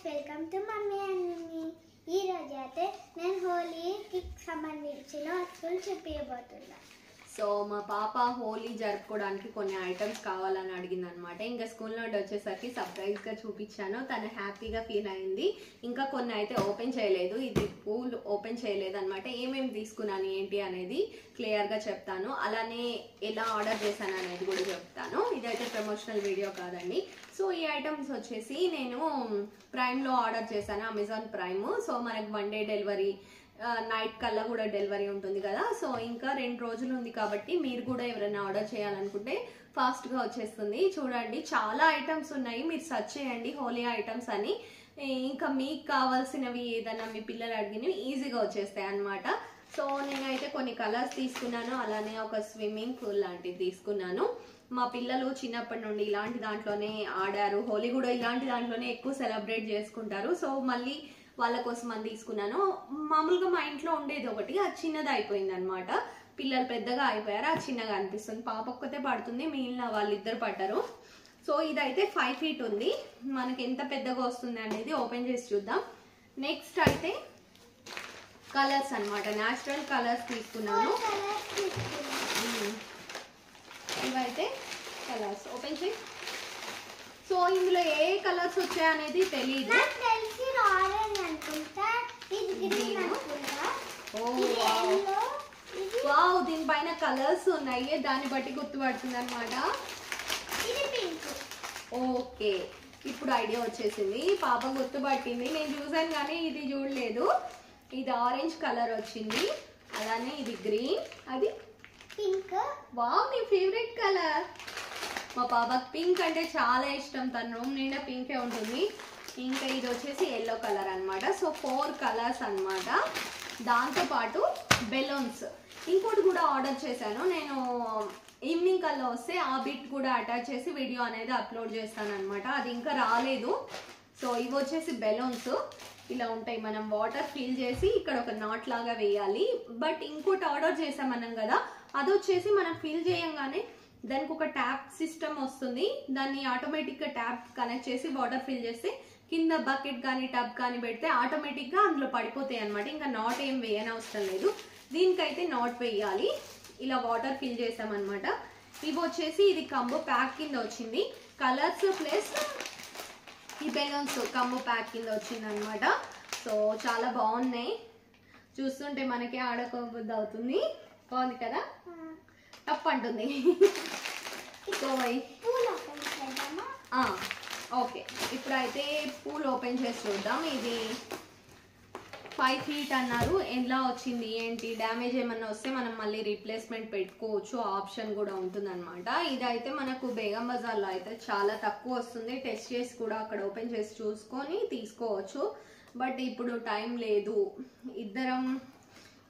Welcome to mummy and meme. ఈ రోజు అయితే నేను హోలీకి సంబంధించిన వస్తువులు చూపించబోతున్నా. సో మా పాప హోలీ జరుపుకోవడానికి కొన్ని ఐటమ్స్ కావాలని అడిగింది అనమాట. ఇంకా స్కూల్ నుండి వచ్చేసరికి సర్ప్రైజ్గా చూపించాను. తను హ్యాపీగా ఫీల్ అయింది. ఇంకా కొన్ని అయితే ఓపెన్ చేయలేదు, ఇది పూల్ ఓపెన్ చేయలేదు అనమాట. ఏమేమి తీసుకున్నాను ఏంటి అనేది క్లియర్గా చెప్తాను. అలానే ఎలా ఆర్డర్ చేశాను అనేది కూడా చెప్తాను. ఇదైతే ప్రమోషనల్ వీడియో కాదండి. సో ఈ ఐటమ్స్ వచ్చేసి నేను ప్రైమ్లో ఆర్డర్ చేశాను, అమెజాన్ ప్రైమ్. సో మనకి 1 డే డెలివరీ, నైట్ కల్లా కూడా డెలివరీ ఉంటుంది కదా. సో ఇంకా 2 రోజులు ఉంది కాబట్టి మీరు కూడా ఎవరైనా ఆర్డర్ చేయాలనుకుంటే ఫాస్ట్గా వచ్చేస్తుంది. చూడండి చాలా ఐటమ్స్ ఉన్నాయి, మీరు సెర్చ్ చేయండి హోలీ ఐటమ్స్ అని. ఇంకా మీకు కావాల్సినవి ఏదైనా మీ పిల్లలు అడిగినవి ఈజీగా వచ్చేస్తాయి అన్నమాట. సో నేనైతే కొన్ని కలర్స్ తీసుకున్నాను, అలానే ఒక స్విమ్మింగ్ పూల్ లాంటిది తీసుకున్నాను. మా పిల్లలు చిన్నప్పటి నుండి ఇలాంటి దాంట్లోనే ఆడారు, హోలీ కూడా ఇలాంటి దాంట్లోనే ఎక్కువ సెలబ్రేట్ చేసుకుంటారు. సో మళ్ళీ వాళ్ళ కోసం అని తీసుకున్నాను. మామూలుగా మా ఇంట్లో ఉండేది ఒకటి, అది చిన్నది అయిపోయింది అనమాట. పిల్లలు పెద్దగా అయిపోయారు, అది చిన్నగా అనిపిస్తుంది. పాప ఒక్కతే పడుతుంది, మిగిలిన వాళ్ళిద్దరు పడ్డారు. సో ఇదైతే 5 feet ఉంది. మనకి ఎంత పెద్దగా వస్తుంది అనేది ఓపెన్ చేసి చూద్దాం. నెక్స్ట్ అయితే కలర్స్ అనమాట, న్యాచురల్ కలర్స్ తీసుకున్నాను. ఇవైతే కలర్స్ ఓపెన్ చేయి. సో ఇందులో ఏ కలర్స్ వచ్చాయనేది తెలియదు. వావ్, దీనిపైన కలర్స్ ఉన్నాయి, దాన్ని బట్టి గుర్తుపడుతుంది అనమాట. ఓకే, ఇప్పుడు ఐడియా వచ్చేసింది, పాప గుర్తుపట్టింది. నేను చూసాను కానీ ఇది చూడలేదు. ఇది ఆరెంజ్ కలర్ వచ్చింది, అలానే ఇది గ్రీన్, అది పింక్. వావ్, నీ ఫేవరెట్ కలర్. మా పాపకి పింక్ అంటే చాలా ఇష్టం, తన రూమ్ నిండా పింకే ఉంటుంది. ఇంకా ఇది వచ్చేసి ఎల్లో కలర్ అనమాట. సో 4 కలర్స్ అనమాట. దాంతోపాటు బెలూన్స్ ఇంకోటి కూడా ఆర్డర్ చేశాను. నేను ఈవినింగ్ కల్లా వస్తే ఆ బిట్ కూడా అటాచ్ చేసి వీడియో అనేది అప్లోడ్ చేస్తాను అనమాట. అది ఇంకా రాలేదు. సో ఇవి వచ్చేసి బెలూన్స్ ఇలా ఉంటాయి, మనం వాటర్ ఫిల్ చేసి ఇక్కడ ఒక నాట్ లాగా వేయాలి. బట్ ఇంకోటి ఆర్డర్ చేసామన్నాం కదా, అది వచ్చేసి మనం ఫిల్ చేయంగానే దానికి ఒక ట్యాప్ సిస్టమ్ వస్తుంది. దాన్ని ఆటోమేటిక్గా ట్యాప్ కనెక్ట్ చేసి వాటర్ ఫిల్ చేస్తే కింద బకెట్ కానీ టబ్ కానీ పెడితే ఆటోమేటిక్గా అందులో పడిపోతాయి అనమాట. ఇంకా నాట్ ఏం వేయనవసరం లేదు. దీనికైతే నాట్ వేయాలి. ఇలా వాటర్ ఫిల్ చేసామన్నమాట. ఇవి వచ్చేసి ఇది కంబో ప్యాక్ కింద వచ్చింది. కలర్స్ ప్లస్ ఈ బెలూన్స్ కంబో ప్యాక్ కింద వచ్చింది అనమాట. సో చాలా బాగున్నాయి, చూస్తుంటే మనకి ఆడుకోబుద్ధి అవుతుంది. బాగుంది కదా, టప్ అంటుంది. సో ఓకే, ఇప్పుడైతే పూల్ ఓపెన్ చేసి చూద్దాం. ఇది 5 feet అన్నారు. ఎలా వచ్చింది ఏంటి, డ్యామేజ్ ఏమన్నా వస్తే మనం మళ్ళీ రీప్లేస్మెంట్ పెట్టుకోవచ్చు, ఆప్షన్ కూడా ఉంటుంది అనమాట. ఇదైతే మనకు బేగం బజార్లో అయితే చాలా తక్కువ వస్తుంది. టెస్ట్ చేసి కూడా అక్కడ ఓపెన్ చేసి చూసుకొని తీసుకోవచ్చు. బట్ ఇప్పుడు టైం లేదు,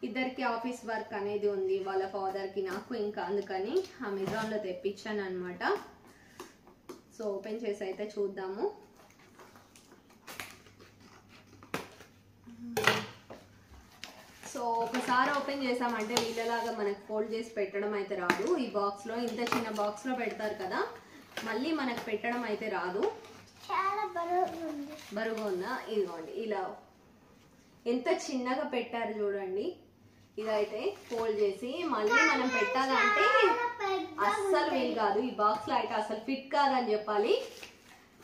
ఇద్దరికి ఆఫీస్ వర్క్ అనేది ఉంది, వాళ్ళ ఫాదర్కి నాకు. ఇంకా అందుకని అమెజాన్లో తెప్పించాను అనమాట. సో ఓపెన్ చేసి అయితే చూద్దాము. సో ఒకసారి ఓపెన్ చేసామంటే వీళ్ళలాగా మనకు ఫోల్డ్ చేసి పెట్టడం అయితే రాదు. ఈ బాక్స్లో, ఇంత చిన్న బాక్స్లో పెడతారు కదా, మళ్ళీ మనకు పెట్టడం అయితే రాదు. చాలా బరువుగా ఉందా, ఇదిగోండి ఇలా ఎంత చిన్నగా పెట్టారు చూడండి. ఇదైతే ఫోల్డ్ చేసి మళ్ళీ మనం పెట్టాలంటే అస్సలు వీలు కాదు. ఈ బాక్స్లో అయితే అసలు ఫిట్ కాదని చెప్పాలి.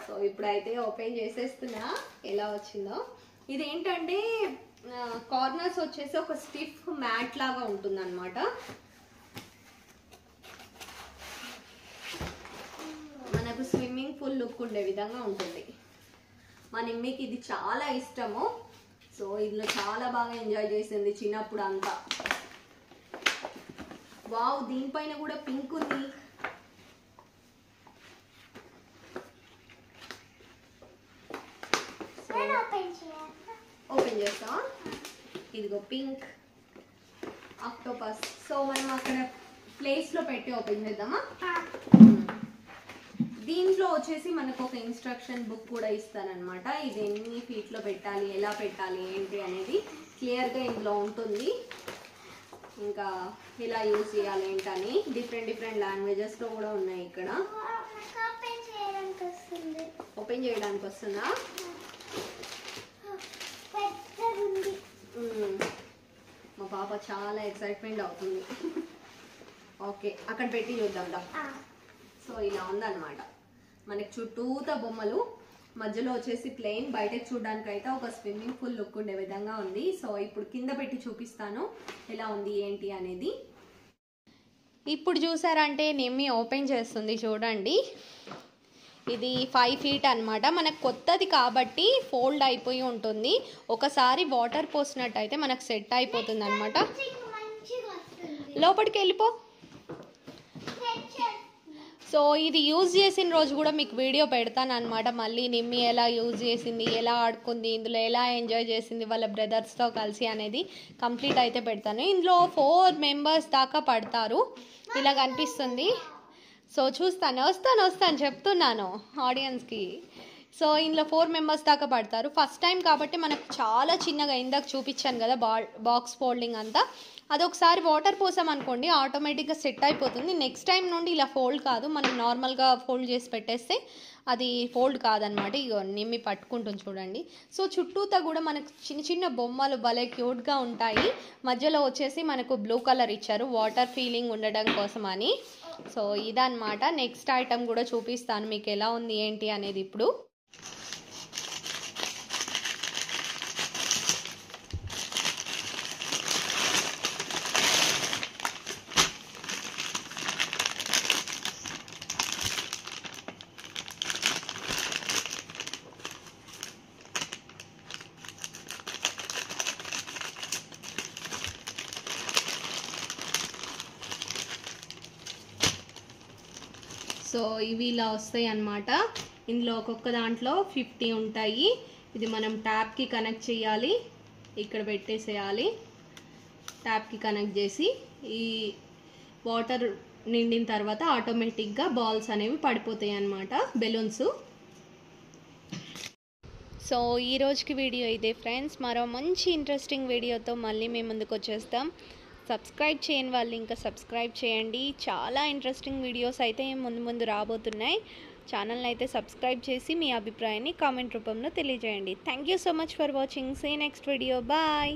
సో ఇప్పుడైతే ఓపెన్ చేసేస్తున్నా ఎలా వచ్చిందో. ఇది ఏంటంటే కార్నర్స్ వచ్చేసి ఒక స్టిఫ్ మ్యాట్ లాగా ఉంటుంది అనమాట. మనకు స్విమ్మింగ్ పూల్ లుక్ ఉండే విధంగా ఉంటుంది. మా నిమ్మికి ఇది చాలా ఇష్టము. సో ఇందులో చాలా బాగా ఎంజాయ్ చేసింది చిన్నప్పుడు అంతా. వావ్, దీనిపైన కూడా పింక్ ఉంది. ఓపెన్ చేస్తా. ఇదిగో పింక్ ఆక్టోపస్. సో మనం అక్కడ ప్లేస్లో పెట్టి ఓపెన్ చేద్దామా. దీంట్లో వచ్చేసి మనకు ఒక ఇన్స్ట్రక్షన్ బుక్ కూడా ఇస్తారనమాట. ఇది ఎన్ని ఫీట్లో పెట్టాలి, ఎలా పెట్టాలి ఏంటి అనేది క్లియర్గా ఇందులో ఉంటుంది. ఇంకా ఎలా యూజ్ చేయాలి ఏంటని డిఫరెంట్ లాంగ్వేజెస్లో కూడా ఉన్నాయి ఇక్కడ. ఓపెన్ చేయడానికి వస్తుందా. పాప చాలా ఎక్సైట్మెంట్ అవుతుంది. ఓకే, అక్కడ పెట్టి చూద్దాం దా. సో ఇలా ఉందన్నమాట. మనకి చుట్టూతా బొమ్మలు, మధ్యలో వచ్చేసి ప్లెయిన్, బయటకు చూడడానికి అయితే ఒక స్విమ్మింగ్ పూల్ లుక్ ఉండే విధంగా ఉంది. సో ఇప్పుడు కింద పెట్టి చూపిస్తాను ఎలా ఉంది ఏంటి అనేది. ఇప్పుడు చూసారంటే నిమ్మి ఓపెన్ చేస్తుంది చూడండి. ఇది 5 feet అనమాట. మనకు కొత్తది కాబట్టి ఫోల్డ్ అయిపోయి ఉంటుంది. ఒకసారి వాటర్ పోసినట్టయితే మనకు సెట్ అయిపోతుంది అనమాట. లోపలికి వెళ్ళిపో. సో ఇది యూజ్ చేసిన రోజు కూడా మీకు వీడియో పెడతాను అనమాట. మళ్ళీ నిమ్మి ఎలా యూజ్ చేసింది, ఎలా ఆడుకుంది, ఇందులో ఎలా ఎంజాయ్ చేసింది వాళ్ళ బ్రదర్స్తో కలిసి అనేది కంప్లీట్ అయితే పెడతాను. ఇందులో 4 members దాకా పడతారు, ఇలా కనిపిస్తుంది. సో వస్తాను చెప్తున్నాను ఆడియన్స్కి. సో ఇందులో 4 members దాకా పడతారు. ఫస్ట్ టైం కాబట్టి మనకు చాలా చిన్నగా, ఇందాక చూపించాను కదా బాక్స్ ఫోల్డింగ్ అంతా, అదొకసారి వాటర్ పోసామనుకోండి ఆటోమేటిక్గా సెట్ అయిపోతుంది. నెక్స్ట్ టైం నుండి ఇలా ఫోల్డ్ కాదు, మనం నార్మల్గా ఫోల్డ్ చేసి పెట్టేస్తే అది ఫోల్డ్ కాదనమాట. ఇగో నిమ్మి పట్టుకుంటుంది చూడండి. సో చుట్టూతా కూడా మనకు చిన్న చిన్న బొమ్మలు భలే క్యూట్గా ఉంటాయి. మధ్యలో వచ్చేసి మనకు బ్లూ కలర్ ఇచ్చారు వాటర్ ఫీలింగ్ ఉండడం కోసం అని. సో ఇదన్నమాట. నెక్స్ట్ ఐటమ్ కూడా చూపిస్తాను మీకు ఎలా ఉంది ఏంటి అనేది ఇప్పుడు. సో ఇవి ఇలా వస్తాయి అన్నమాట. ఇందులో ఒక్కొక్క దాంట్లో 50 ఉంటాయి. ఇది మనం ట్యాప్కి కనెక్ట్ చేయాలి, ఇక్కడ పెట్టేసేయాలి. ట్యాప్కి కనెక్ట్ చేసి ఈ వాటర్ నిండిన తర్వాత ఆటోమేటిక్గా బాల్స్ అనేవి పడిపోతాయి అన్నమాట, బెలూన్స్. సో ఈ రోజుకి వీడియో ఇదే ఫ్రెండ్స్. మరో మంచి ఇంట్రెస్టింగ్ వీడియోతో మళ్ళీ మేము ముందుకు వచ్చేస్తాం. సబ్స్క్రైబ్ చేయని వాళ్ళు ఇంకా సబ్స్క్రైబ్ చేయండి. చాలా ఇంట్రెస్టింగ్ వీడియోస్ అయితే ముందు రాబోతున్నాయి. ఛానల్ని అయితే సబ్స్క్రైబ్ చేసి మీ అభిప్రాయాన్ని కామెంట్ రూపంలో తెలియజేయండి. Thank you so much for watching. See next video. Bye.